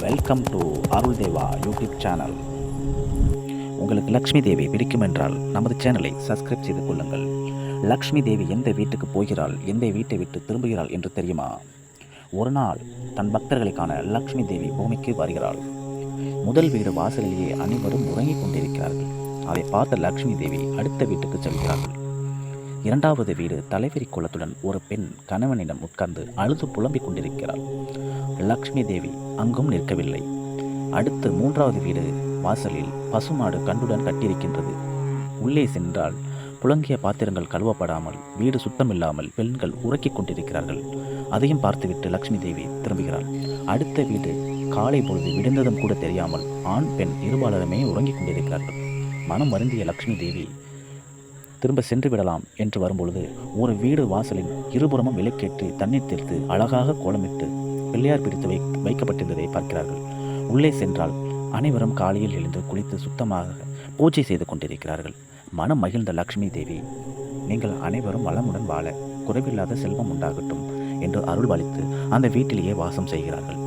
Welcome to Arul Deva YouTube channel. உங்களுக்கு லக்ஷ்மி தேவி பிடிக்கும் என்றால் நமது சேனலை சப்ஸ்கிரைப் செய்து கொள்ளுங்கள். லக்ஷ்மி தேவி எந்த வீட்டுக்கு போகிறாள், எந்த வீட்டை விட்டு திரும்புகிறாள் என்று தெரியுமா? ஒரு நாள் தன் பக்தர்களை காண லக்ஷ்மி தேவி பூமிக்கு வருகிறாள். முதல் வீடு வாசலிலேயே அனைவரும் உறங்கிக் கொண்டிருக்கிறார்கள். அதை பார்த்த லக்ஷ்மி தேவி அடுத்த வீட்டுக்கு செல்கிறார்கள். இரண்டாவது வீடு தலைவிரி கோலத்துடன் ஒரு பெண் கணவனிடம் உட்கார்ந்து அழுது புலம்பிக் கொண்டிருக்கிறாள். லக்ஷ்மி தேவி அங்கும் நிற்கவில்லை. அடுத்து மூன்றாவது வீடு வாசலில் பசுமாடு கண்டுடன் கட்டியிருக்கின்றது. உள்ளே சென்றால் புழங்கிய பாத்திரங்கள் கழுவப்படாமல், வீடு சுத்தமில்லாமல் பெண்கள் உறக்கிக் கொண்டிருக்கிறார்கள். அதையும் பார்த்துவிட்டு லக்ஷ்மி தேவி திரும்புகிறாள். அடுத்த வீடு காலை பொழுது விடுந்ததும் கூட தெரியாமல் ஆண் பெண் இருபாலருமே உறங்கிக் கொண்டிருக்கிறார்கள். மனம் வருந்திய லக்ஷ்மி தேவி திரும்ப சென்று விடலாம் என்று வரும்பொழுது ஒரு வீடு வாசலின் இருபுறமும் விளக்கேற்றி தண்ணீர் தெளித்து அழகாக கோலமிட்டு பிள்ளையார் பிடித்து வைக்கப்பட்டிருந்ததை பார்க்கிறார்கள். உள்ளே சென்றால் அனைவரும் காலையில் எழுந்து குளித்து சுத்தமாக பூஜை செய்து கொண்டிருக்கிறார்கள். மனம் மகிழ்ந்த லக்ஷ்மி தேவி, நீங்கள் அனைவரும் வளமுடன் வாழ, குறைவில்லாத செல்வம் உண்டாகட்டும் என்று அருள்பாலித்து அந்த வீட்டிலேயே வாசம் செய்கிறார்கள்.